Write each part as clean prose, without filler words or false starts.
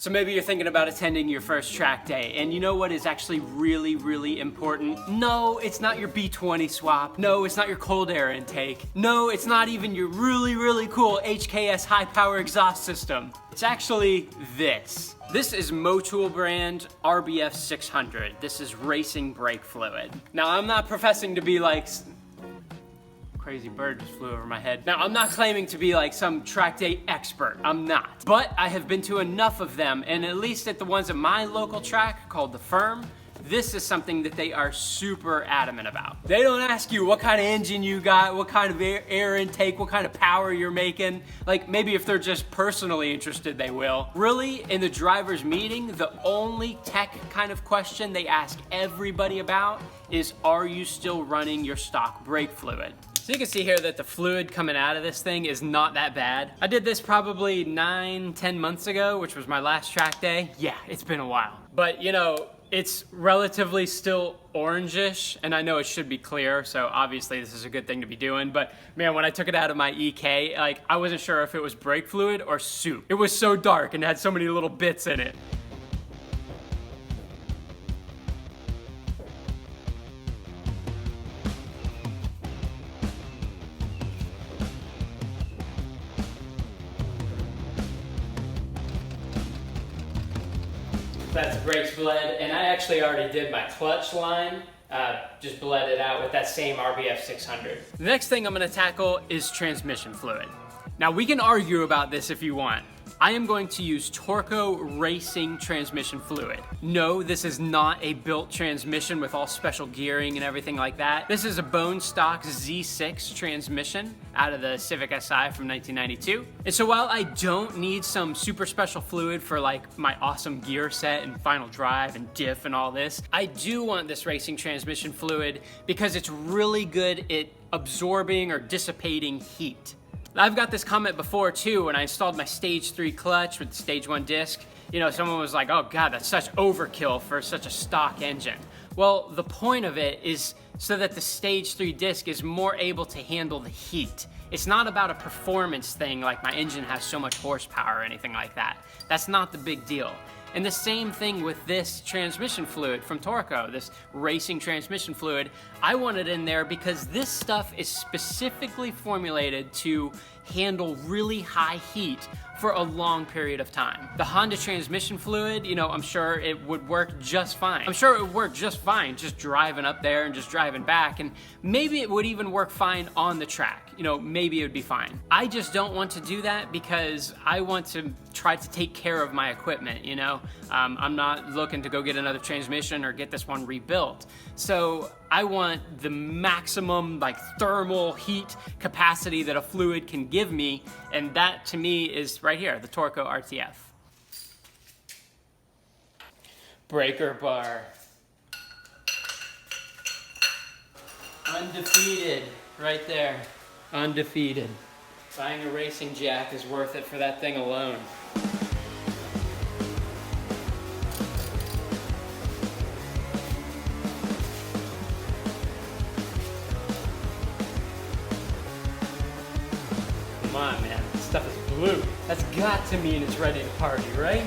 So maybe you're thinking about attending your first track day, and you know what is actually really, really important? No, it's not your B20 swap. No, it's not your cold air intake. No, it's not even your really, really cool HKS high power exhaust system. It's actually this. This is Motul brand RBF 600. This is racing brake fluid. Now, I'm not professing to be like, crazy bird just flew over my head. Now, I'm not claiming to be like some track day expert. I'm not. But I have been to enough of them, and at least at the ones at my local track called The Firm, this is something that they are super adamant about. They don't ask you what kind of engine you got, what kind of air intake, what kind of power you're making. Like, maybe if they're just personally interested, they will. Really, in the driver's meeting, the only tech kind of question they ask everybody about is, are you still running your stock brake fluid? So you can see here that the fluid coming out of this thing is not that bad. I did this probably 9-10 months ago, which was my last track day. Yeah, it's been a while. But you know, it's relatively still orangish, and I know it should be clear, so obviously this is a good thing to be doing, but man, when I took it out of my EK, like, I wasn't sure if it was brake fluid or soup. It was so dark and had so many little bits in it. That's brakes bled, and I actually already did my clutch line, just bled it out with that same RBF 600. The next thing I'm gonna tackle is transmission fluid. Now, we can argue about this if you want. I am going to use Torco Racing transmission fluid. No, this is not a built transmission with all special gearing and everything like that. This is a bone stock Z6 transmission out of the Civic Si from 1992. And so while I don't need some super special fluid for like my awesome gear set and final drive and diff and all this, I do want this racing transmission fluid because it's really good at absorbing or dissipating heat. I've got this comment before too when I installed my stage 3 clutch with the stage 1 disc. You know, someone was like, oh God, that's such overkill for such a stock engine. Well, the point of it is so that the stage 3 disc is more able to handle the heat. It's not about a performance thing like my engine has so much horsepower or anything like that. That's not the big deal. And the same thing with this transmission fluid from Torco, this racing transmission fluid. I want it in there because this stuff is specifically formulated to handle really high heat for a long period of time. The Honda transmission fluid, you know, I'm sure it would work just fine. I'm sure it would work just fine just driving up there and just driving back, and maybe it would even work fine on the track. You know, maybe it would be fine. I just don't want to do that because I want to try to take care of my equipment, you know? I'm not looking to go get another transmission or get this one rebuilt. So I want the maximum like thermal heat capacity that a fluid can give me, and that to me is right here, the Torco RTF. Breaker bar. Undefeated, right there. Undefeated. Buying a racing jack is worth it for that thing alone. Come on, man, this stuff is blue. That's got to mean it's ready to party, right?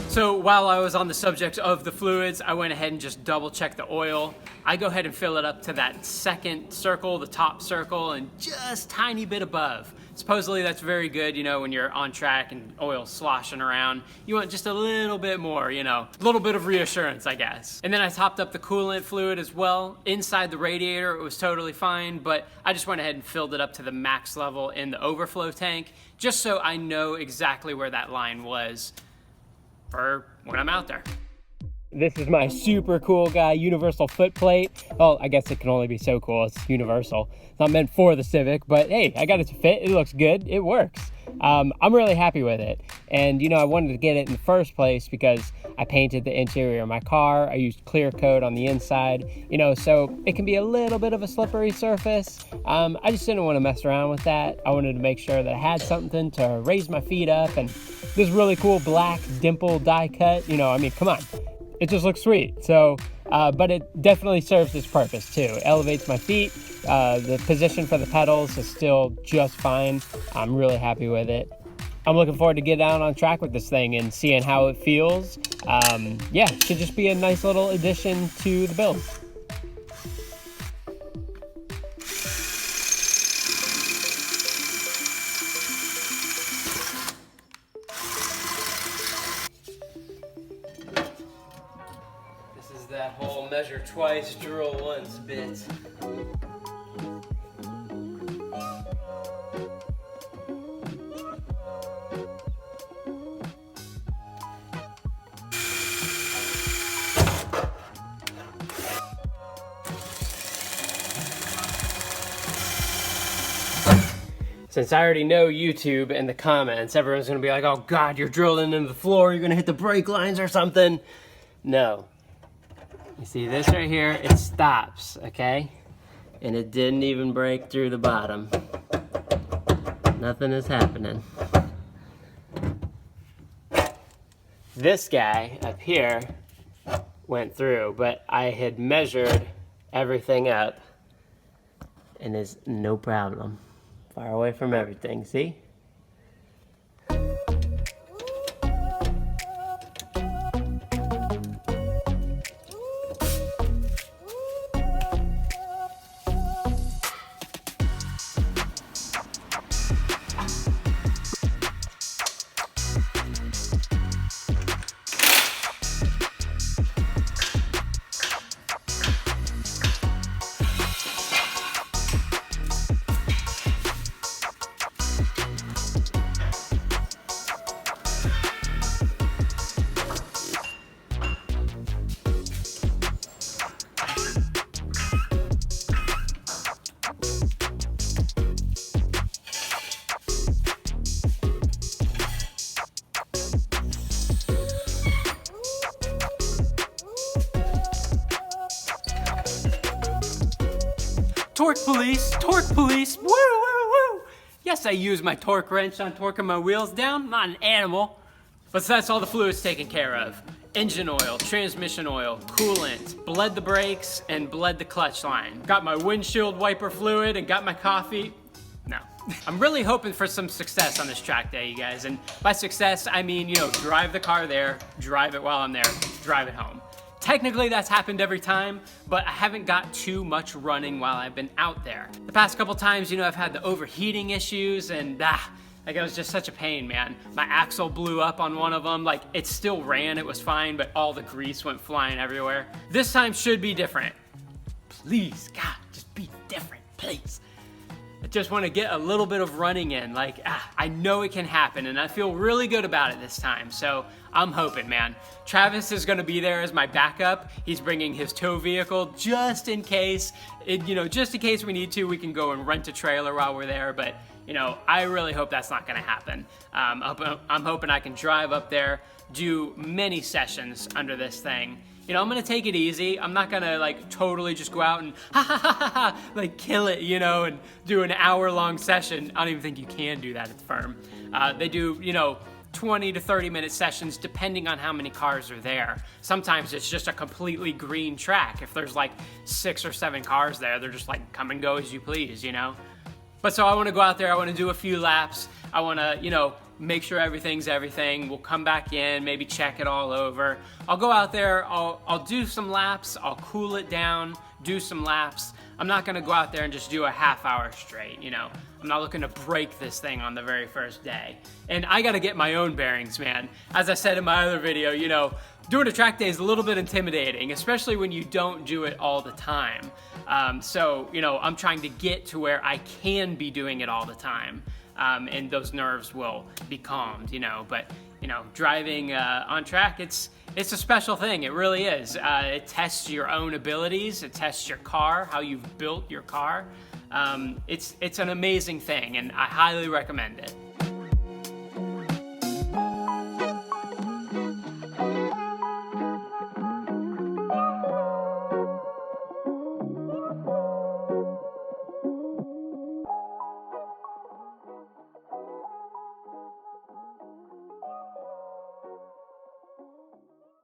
So while I was on the subject of the fluids, I went ahead and just double checked the oil. I go ahead and fill it up to that second circle, the top circle, and just tiny bit above. Supposedly that's very good, you know, when you're on track and oil's sloshing around. You want just a little bit more, you know, a little bit of reassurance, I guess. And then I topped up the coolant fluid as well. Inside the radiator, it was totally fine, but I just went ahead and filled it up to the max level in the overflow tank, just so I know exactly where that line was for when I'm out there. This is my super cool guy, universal footplate. Well, I guess it can only be so cool. It's universal. It's not meant for the Civic, but hey, I got it to fit. It looks good. It works. I'm really happy with it. And, you know, I wanted to get it in the first place because I painted the interior of my car. I used clear coat on the inside, you know, so it can be a little bit of a slippery surface. I just didn't want to mess around with that. I wanted to make sure that I had something to raise my feet up, and this really cool black dimple die cut, you know, I mean, come on. It just looks sweet. So, but it definitely serves its purpose too. It elevates my feet. The position for the pedals is still just fine. I'm really happy with it. I'm looking forward to getting out on track with this thing and seeing how it feels. Yeah, it should just be a nice little addition to the build. That whole measure twice, drill once bit. Since I already know YouTube and the comments, everyone's gonna be like, oh God, you're drilling into the floor, you're gonna hit the brake lines or something. No. You see this right here, it stops, okay? And it didn't even break through the bottom. Nothing is happening. This guy up here went through, but I had measured everything up and there's no problem. Far away from everything, see? Torque police, woo, woo, woo. Yes, I use my torque wrench on torquing my wheels down, I'm not an animal. But that's all the fluids taken care of. Engine oil, transmission oil, coolant, bled the brakes, and bled the clutch line. Got my windshield wiper fluid and got my coffee. No. I'm really hoping for some success on this track day, you guys. And by success, I mean, you know, drive the car there, drive it while I'm there, drive it home. Technically that's happened every time, but I haven't got too much running while I've been out there. The past couple times, you know, I've had the overheating issues and like it was just such a pain, man. My axle blew up on one of them. Like it still ran, it was fine, but all the grease went flying everywhere. This time should be different. Please, God, just be different, please. I just want to get a little bit of running in. Like, I know it can happen, and I feel really good about it this time. So I'm hoping, man. Travis is going to be there as my backup. He's bringing his tow vehicle just in case. Just in case we need to, we can go and rent a trailer while we're there. But, you know, I really hope that's not going to happen. I'm hoping I can drive up there, do many sessions under this thing. You know, I'm gonna take it easy. I'm not gonna like totally just go out and like kill it, you know, and do an hour-long session. I don't even think you can do that at the firm. They do, you know, 20 to 30-minute sessions depending on how many cars are there. Sometimes it's just a completely green track. If there's like 6 or 7 cars there, they're just like come and go as you please, you know? But so I wanna go out there, I wanna do a few laps. I wanna, you know, make sure everything's everything. We'll come back in, maybe check it all over. I'll go out there, I'll do some laps, I'll cool it down, do some laps. I'm not gonna go out there and just do a half hour straight, you know. I'm not looking to break this thing on the very first day. And I gotta get my own bearings, man. As I said in my other video, you know, doing a track day is a little bit intimidating, especially when you don't do it all the time. So, you know, I'm trying to get to where I can be doing it all the time. And those nerves will be calmed, you know. But, you know, driving on track, it's It's a special thing, it really is. It tests your own abilities, it tests your car, how you've built your car. It's an amazing thing, and I highly recommend it.